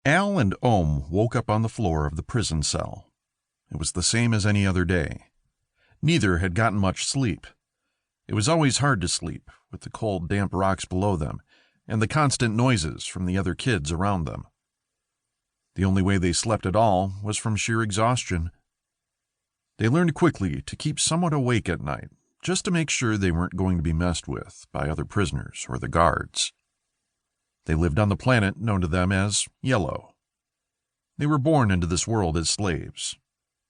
Al and Ohm woke up on the floor of the prison cell. It was the same as any other day. Neither had gotten much sleep. It was always hard to sleep, with the cold, damp rocks below them and the constant noises from the other kids around them. The only way they slept at all was from sheer exhaustion. They learned quickly to keep somewhat awake at night, just to make sure they weren't going to be messed with by other prisoners or the guards. They lived on the planet known to them as Yellow. They were born into this world as slaves.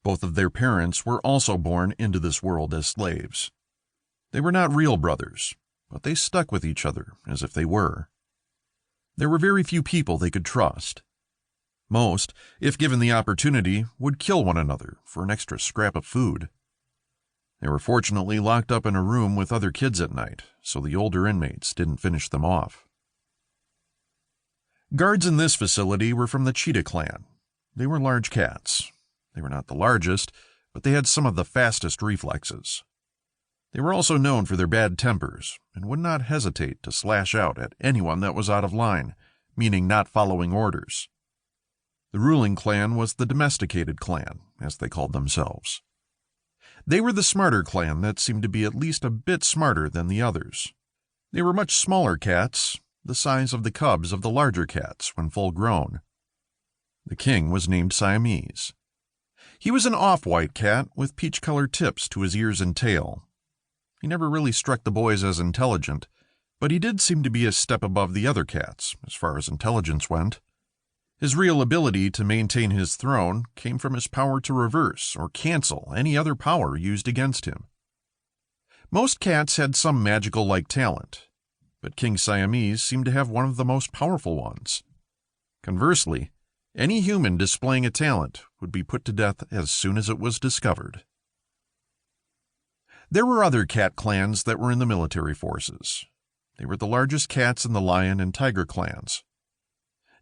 Both of their parents were also born into this world as slaves. They were not real brothers, but they stuck with each other as if they were. There were very few people they could trust. Most, if given the opportunity, would kill one another for an extra scrap of food. They were fortunately locked up in a room with other kids at night, so the older inmates didn't finish them off. Guards in this facility were from the cheetah clan. They were large cats. They were not the largest, but they had some of the fastest reflexes. They were also known for their bad tempers and would not hesitate to slash out at anyone that was out of line, meaning not following orders. The ruling clan was the domesticated clan, as they called themselves. They were the smarter clan that seemed to be at least a bit smarter than the others. They were much smaller cats, the size of the cubs of the larger cats when full grown. The king was named Siamese. He was an off-white cat with peach-colored tips to his ears and tail. He never really struck the boys as intelligent, but he did seem to be a step above the other cats as far as intelligence went. His real ability to maintain his throne came from his power to reverse or cancel any other power used against him. Most cats had some magical-like talent, but King Siamese seemed to have one of the most powerful ones. Conversely, any human displaying a talent would be put to death as soon as it was discovered. There were other cat clans that were in the military forces. They were the largest cats in the lion and tiger clans.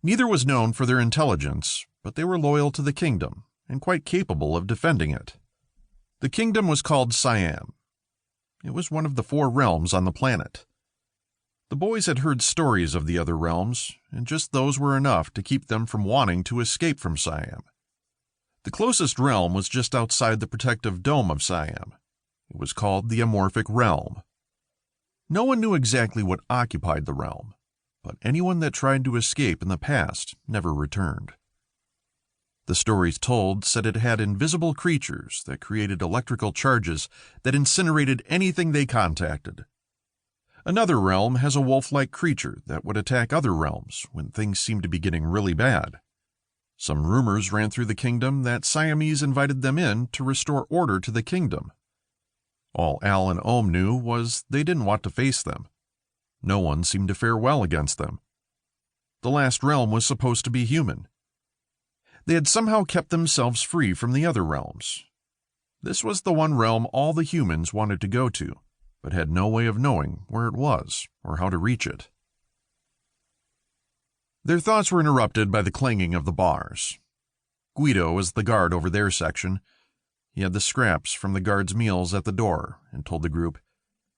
Neither was known for their intelligence, but they were loyal to the kingdom and quite capable of defending it. The kingdom was called Siam. It was one of the 4 realms on the planet. The boys had heard stories of the other realms, and just those were enough to keep them from wanting to escape from Siam. The closest realm was just outside the protective dome of Siam. It was called the Amorphic Realm. No one knew exactly what occupied the realm, but anyone that tried to escape in the past never returned. The stories told said it had invisible creatures that created electrical charges that incinerated anything they contacted. Another realm has a wolf-like creature that would attack other realms when things seemed to be getting really bad. Some rumors ran through the kingdom that Siamese invited them in to restore order to the kingdom. All Al and Ohm knew was they didn't want to face them. No one seemed to fare well against them. The last realm was supposed to be human. They had somehow kept themselves free from the other realms. This was the one realm all the humans wanted to go to, but had no way of knowing where it was or how to reach it. Their thoughts were interrupted by the clanging of the bars. Guido was the guard over their section. He had the scraps from the guards' meals at the door and told the group,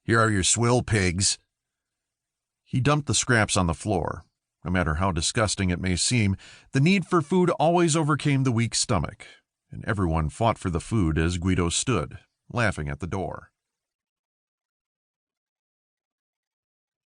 "Here are your swill pigs." He dumped the scraps on the floor. No matter how disgusting it may seem, the need for food always overcame the weak stomach, and everyone fought for the food as Guido stood, laughing at the door.